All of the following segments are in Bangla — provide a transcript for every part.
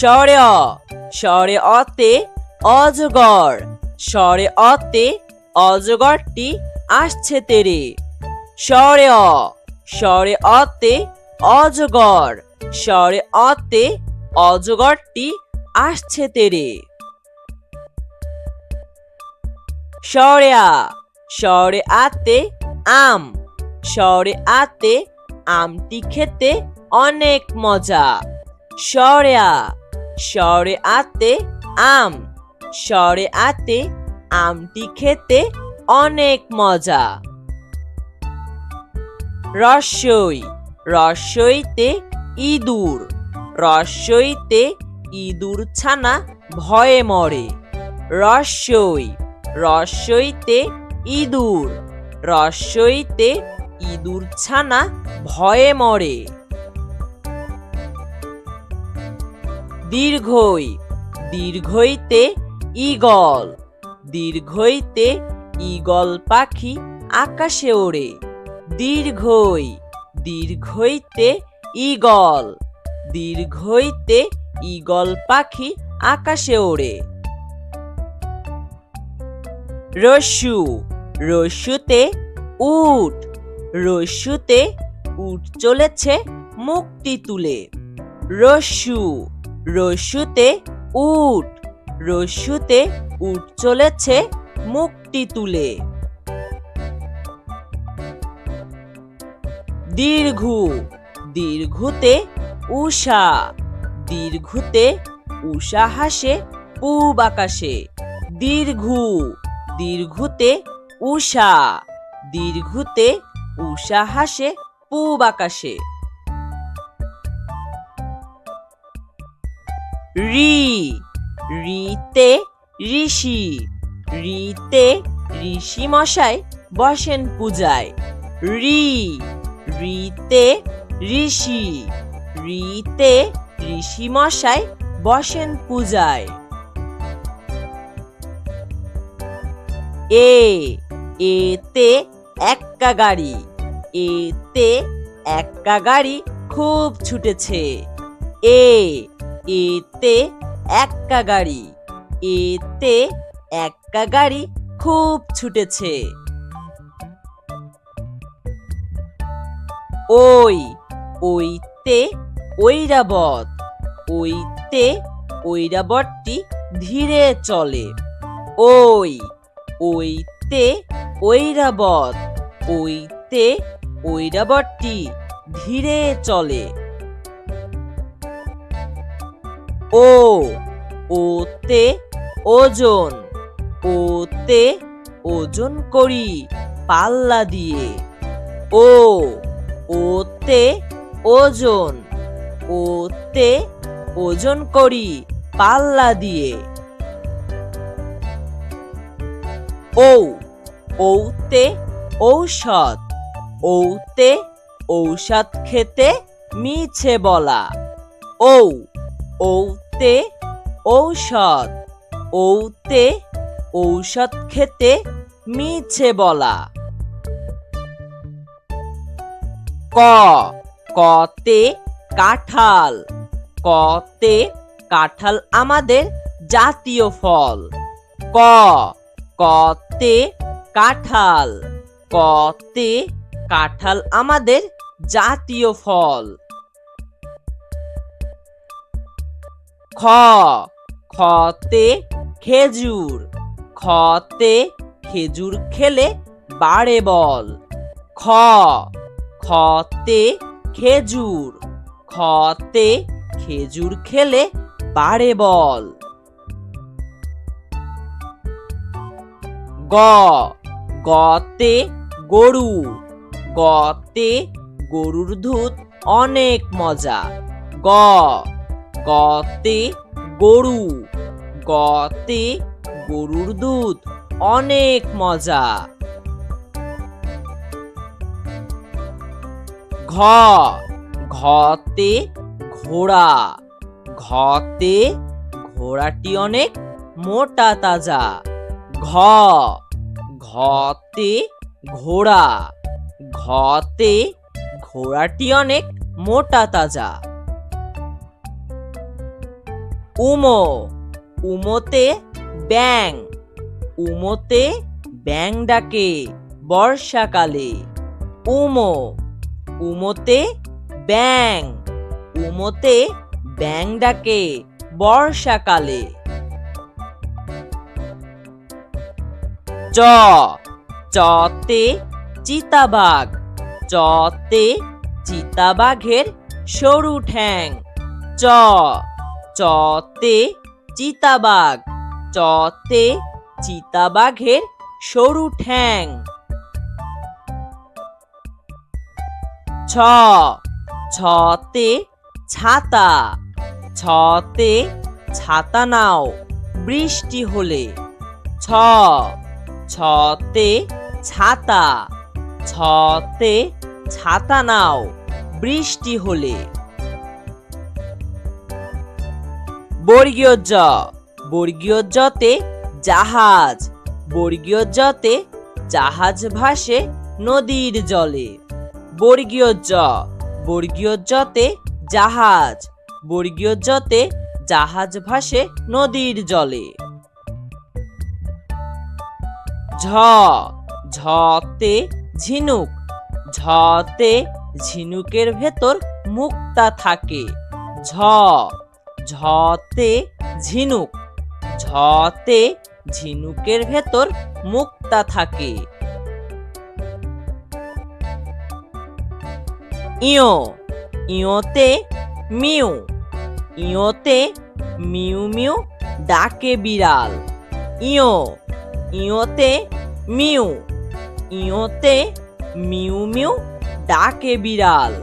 শরে অ, শরে অতে অজগর, শরে অতে অজগরটি আসছে তেরে। শরে অ, শরে অতে অজগর, শরে অতে অজগরটি আসছে তেরে। শরে আ, শরে আতে আম, শরে আতে আমটি খেতে অনেক মজা। শরে আ, শরে আতে আম, শরে আতে আমটি খেতে অনেক মজা। রস্যই, রস্যইতে ইঁদুর, রস্যইতে ইঁদুর ছানা ভয়ে মরে। রস্যই, রস্যইতে ইঁদুর, রস্যইতে ইঁদুর ছানা ভয়ে মরে। দীর্ঘই, দীর্ঘইতে ঈগল, দীর্ঘইতে ঈগল পাখি আকাশে ওড়ে। দীর্ঘই, দীর্ঘইতে ঈগল, দীর্ঘইতে ঈগল পাখি আকাশে ওড়ে। রস্যু, রস্যুতে উট, রস্যুতে উট চলেছে মুখটি তুলে। রস্যু, রস্যুতে উট, রস্যুতে উট চলেছে মুখটি তুলে। দীর্ঘু, দীর্ঘুতে উষা, দীর্ঘুতে উষা হাসে পূব আকাশে। দীর্ঘু, দীর্ঘুতে উষা, দীর্ঘুতে উষা হাসে পূব আকাশে। রি, রিতে ঋষি, রিতে ঋষি মশাই বসেন পূজায়। রি, রিতে ঋষি, রিতে ঋষি মশাই বসেন পূজায়। এ, এতে এক্কা গাড়ি, এতে এক্কা গাড়ি খুব ছুটেছে। এ, এতে এক্কা গাড়ি, এতে এক্কা গাড়ি খুব ছুটেছে। ওই, ওইতে ঐরাবত, ওইতে ঐরাবতটি ধীরে চলে। ওই, ওইতে ঐরাবত, ওইতে ঐরাবতটি ধীরে চলে। ও, ওতে ওজন, ওতে ওজন করি পাল্লা দিয়ে। ও, ওতে ওজন, ওতে ওজন করি পাল্লা দিয়ে। ঔ, ঔতে ঔষধ, ঔতে ঔষধ খেতে মিছে বলা। ঔ, ঔতে ঔষধ, ঔতে ঔষধ খেতে মিছে বলা। ক, কতে কাঁঠাল, কতে কাঁঠাল আমাদের জাতীয় ফল। ক, কতে কাঁঠাল, কতে কাঁঠাল আমাদের জাতীয় ফল। খ, খতে খেজুর, খতে খেজুর খেলে বাড়ে বল। খ, খতে খেজুর, খতে খেজুর খেলে বাড়ে বল। গ, গতে গরু, গতে গরুর দুধ অনেক মজা। গ, গতে গরু, গতে গরুর দুধ অনেক মজা। ঘ, ঘতে ঘোড়া, ঘতে ঘোড়াটি অনেক মোটা তাজা। ঘ, ঘতে ঘোড়া, ঘতে ঘোড়াটি অনেক মোটা তাজা। উমো, উমোতে ব্যাং, উমোতে ব্যাং ডাকে বর্ষাকালে। উমো, উমোতে ব্যাং, উমোতে ব্যাং ডাকে বর্ষাকালে। চ, চতে চিতাবাঘ, চতে চিতাবাঘের সরু ঠ্যাং। চ, চতে চিতাবাঘ, চতে চিতাবাঘের সরু ঠ্যাং। ছ, ছতে ছাতা, ছতে ছাতা নাও বৃষ্টি হলে। ছ, ছতে ছাতা, ছতে ছাতা নাও বৃষ্টি হলে। বর্গীয় জ, বর্গীয় জতে জাহাজ, বর্গীয় জতে জাহাজ ভাসে নদীর জলে। বর্গীয় জ, বর্গীয় জতে জাহাজ, বর্গীয় জতে জাহাজ ভাসে নদীর জলে। ঝ, ঝতে ঝিনুক, ঝতে ঝিনুকের ভেতর মুক্তা থাকে। ঝ, ঝতে ঝিনুক, ঝতে ঝিনুকের ভেতর মুক্তা থাকে। ইয়ো, ইয়োতে মিউ, ইয়োতে মিউ মিউ ডাকে বিড়াল। ইয়ো, ইয়োতে মিউ, ইয়োতে মিউ মিউ ডাকে বিড়াল।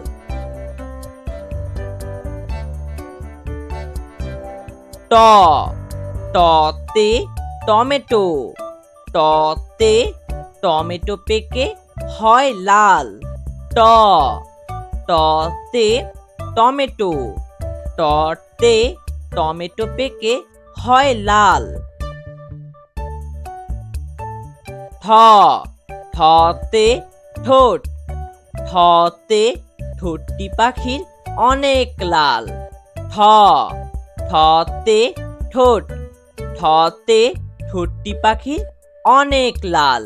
ট, টতে টমেটো, টতে টমেটো পেকে হয় লাল। ট, টতে টমেটো, টতে টমেটো পেকে হয় লাল। ঠ, ঠতে ঠোঁট, ঠতে ঠোঁটটি পাখির অনেক লাল। ঠ, ঠতে ঠোঁট, ঠতে ঠোঁটটি পাখির অনেক লাল।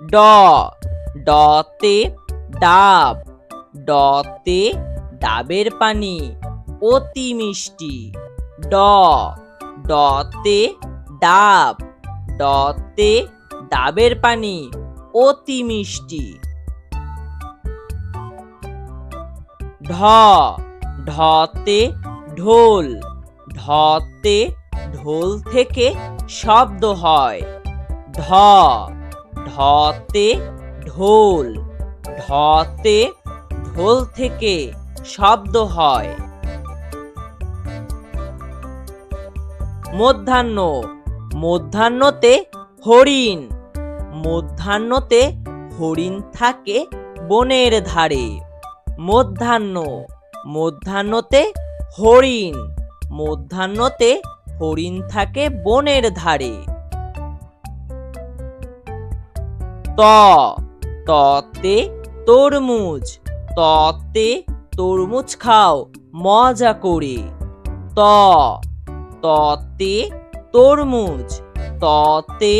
ড, ডতে ডাব, ডতে ডাবের পানি অতি মিষ্টি। ড, ডতে ডাব, ডতে ডাবের পানি অতি মিষ্টি। ঢ, ঢতে ঢোল, ঢতে ঢোল থেকে শব্দ হয়। ঢ, ঢতে ঢোল, ঢতে ঢোল থেকে শব্দ হয়। মধ্যাহ্ন, মধ্যাহ্নতে হরিণ, মধ্যাহ্নতে হরিণ থাকে বনের ধারে। মধ্যাহ্ন, মধ্যাহ্নতে হরিণ, মধ্যাহ্নতে হরিণ থাকে বনের ধারে। ত, ততে তরমুজ, ততে তরমুজ খাও মজা করে। ত, ততে তরমুজ, ততে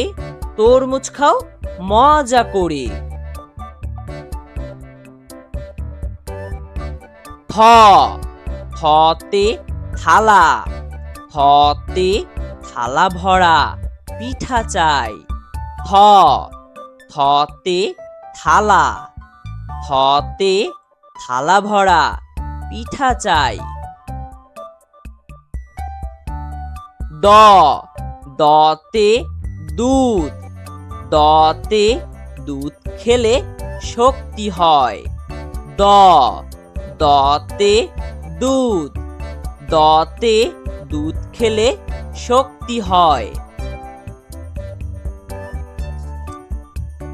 তরমুজ খাও মজা করে। থ, থতে থালা, থতে থালা ভরা পিঠা চাই। থ, থতে থালা, থতে থালা ভরা পিঠা চাই। দ, দতে দুধ, দতে দুধ খেলে শক্তি হয়। দ, দতে দুধ, দতে দুধ খেলে শক্তি হয়।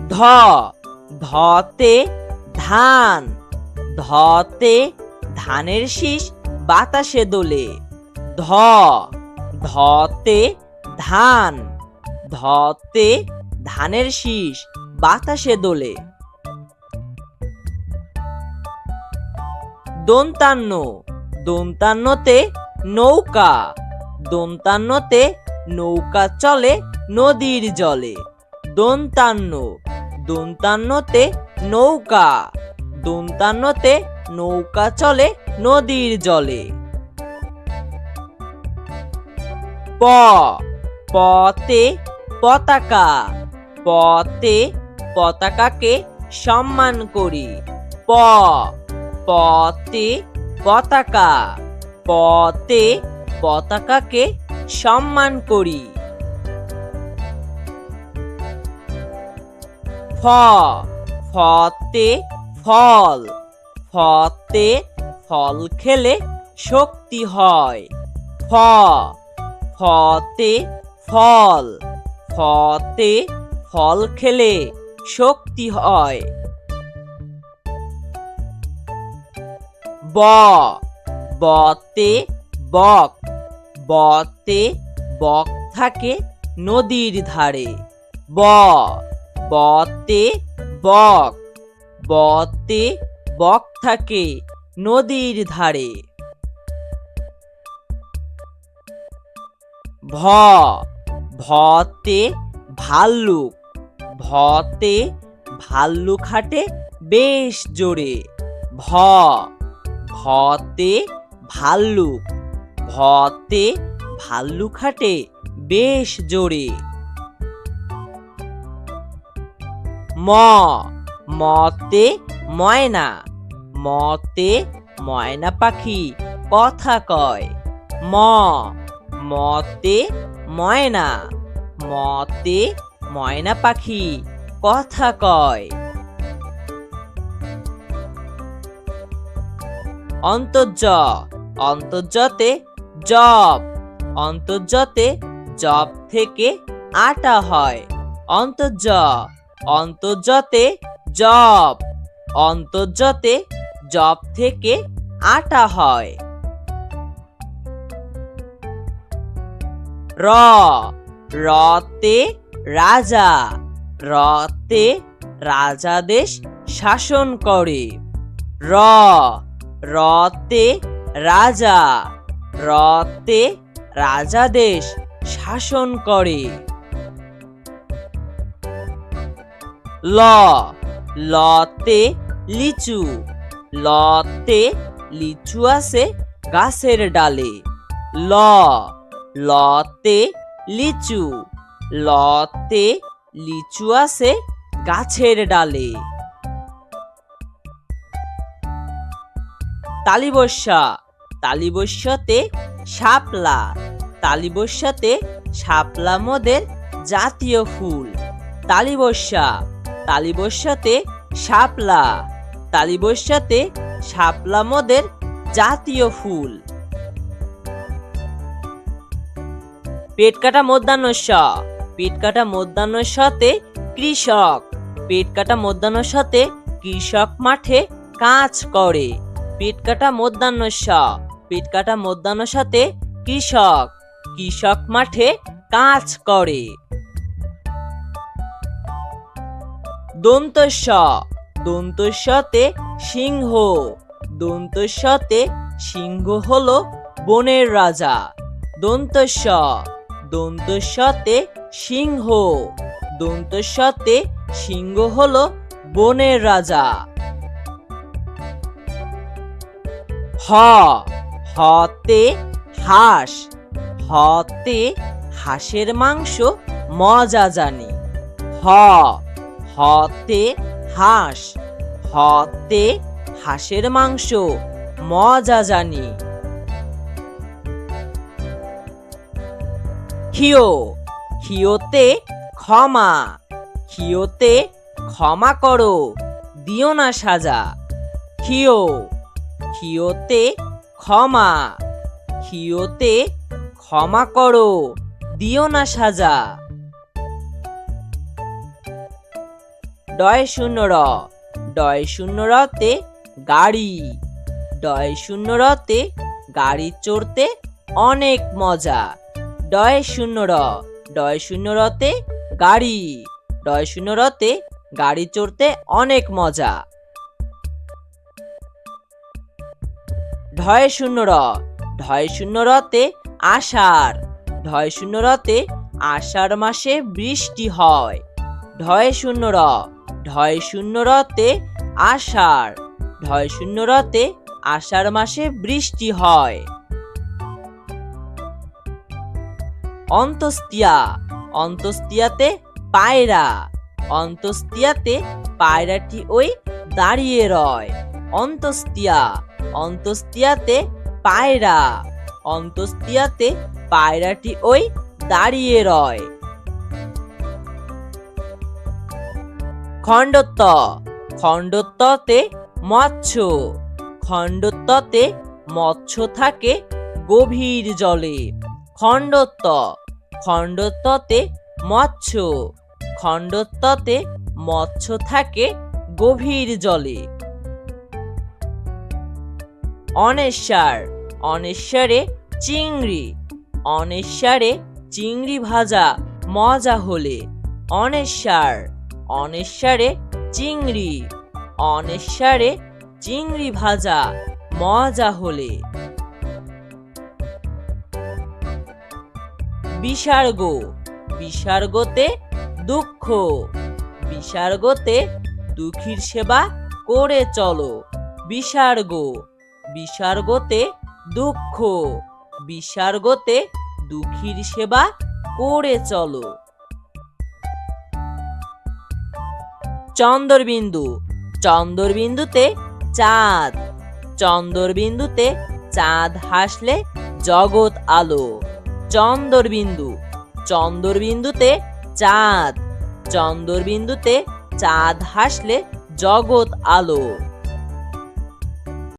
ধ, ধতে ধান, ধতে ধানের শীষ বাতাসে দোলে। ধ, ধতে ধান, ধতে ধানের শীষ বাতাসে দোলে। দ, দন্তান্ন, দন্তান্নতে নৌকা, দন্তান্নতে নৌকা চলে নদীর জলে। দন্তান্ন, দন্তান্নতে নৌকা, দন্তান্নতে নৌকা চলে নদীর জলে। প, পতে পতাকা, পতে পতাকাকে সম্মান করি। প, পতে পতাকা, পতে পতাকাকে সম্মান করি। ফ, ফতে ফল, ফতে ফল খেলে শক্তি হয়। ফ, ফতে ফল, ফতে ফল খেলে শক্তি হয়। ব, বতে বক, বতে বক থাকে নদীর ধারে। ব, বতে বক, বতে বক থাকে নদীর ধারে। ভ, ভতে ভাল্লুক, ভতে ভাল্লুক হাঁটে বেশ জোরে। ভ, ভতে ভাল্লুক, ভতে ভাল্লুক হাঁটে বেশ জোরে। ম, মতে ময়না, মতে ময়না পাখি কথা কয়। ম, মতে ময়না, মতে ময়না পাখি কথা কয়। অন্তর্জ, অন্তর্জতে জব, অন্তর্জতে জব থেকে আটা হয়। অন্তর্জ, অন্তর্জতে জব, অন্তর্জতে জব থেকে আটা হয়। র, রতে রাজা, রতে রাজা দেশ শাসন করে। র, রতে রাজা, রতে রাজা দেশ শাসন করে। ল, লতে লিচু, লতে লিচু আছে গাছের ডালে। ল, লতে লিচু, লতে লিচু আছে গাছের ডালে। তালিবস্যা, তালিবস্যাতে শাপলা, তালিবস্যাতে শাপলা মোদের জাতীয় ফুল। তালিবস্যা, তালিবস্যাতে শাপলা, তালিবস্যাতে শাপলা মোদের জাতীয় ফুল। পেট কাটা মধ্যাহ্নস্য, পেট কাটা মধ্যাহ্নস্যতে কৃষক, পেট কাটা মধ্যাহ্নস্যতে কৃষক মাঠে কাজ করে। পেট কাটা মধ্যাহ্নস্য, পেট কাটা মধ্যাহ্নস্যতে কৃষক, কৃষক মাঠে কাজ করে। দন্তস্য, দন্তস্যতে সিংহ, দন্তস্যতে সিংহ হলো বনের রাজা। দন্তস্য, দন্তস্যতে সিংহ, দন্তস্যতে সিংহ হলো বনের রাজা। হ, হতে হাঁস, হতে হাঁসের মাংস মজা জানি। হ, হতে হাঁস, হতে হাঁসের মাংস মজা জানি। ক্ষিয়, ক্ষিয়তে ক্ষমা, ক্ষিয়তে ক্ষমা করো দিও না সাজা। ক্ষিয়, ক্ষিয়তে ক্ষমা, ক্ষিয়তে ক্ষমা করো দিও না সাজা। ডয় শূন্য র, ডয় শূন্য রতে গাড়ি, ডয় শূন্য রতে গাড়ি চড়তে অনেক মজা। ডয় শূন্য র, ডয় শূন্য রতে গাড়ি, ডয় শূন্য রতে গাড়ি চড়তে অনেক মজা। ঢয় শূন্য র, ঢয় শূন্য রতে আষাঢ়, ঢয় শূন্য রতে আষাঢ় মাসে বৃষ্টি হয়। ঢয় শূন্য র, ঢয় শূন্য রতে আষাঢ়, ঢয় শূন্য রতে আষাঢ় মাসে বৃষ্টি হয়। অন্তস্তিয়া, অন্তস্তিয়াতে পায়রা, অন্তস্তিয়াতে পায়রাটি ওই দাঁড়িয়ে রয়। অন্তস্তিয়া, অন্তস্তিয়াতে পায়রা, অন্তস্তিয়াতে পায়রাটি ওই দাঁড়িয়ে রয়। খণ্ডত্ব, খণ্ডত্বতে মৎস্য, খণ্ডত্বতে মৎস্য থাকে গভীর জলে। খণ্ডত্ব, খণ্ডত্বতে মৎস্য, খণ্ডত্বতে মৎস্য থাকে গভীর জলে। অনেশ্বর, অনেশ্বরে চিংড়ি, অনেশ্বরে চিংড়ি ভাজা মজা হলে। অনেশ্বর, অনেশ্বরে চিংড়ি, অনেশ্বরে চিংড়ি ভাজা মজা হলে। বিসর্গ, বিসর্গতে দুঃখ, বিসর্গতে দুঃখীর সেবা করে চলো। বিসর্গ, বিসর্গতে দুঃখ, বিসর্গতে দুঃখীর সেবা করে চলো। চন্দ্রবিন্দু, চন্দ্রবিন্দুতে চাঁদ, চন্দ্রবিন্দুতে চাঁদ হাসলে জগৎ আলো। চন্দ্রবিন্দু, চন্দ্রবিন্দুতে চাঁদ, চন্দ্রবিন্দুতে চাঁদ হাসলে জগৎ আলো।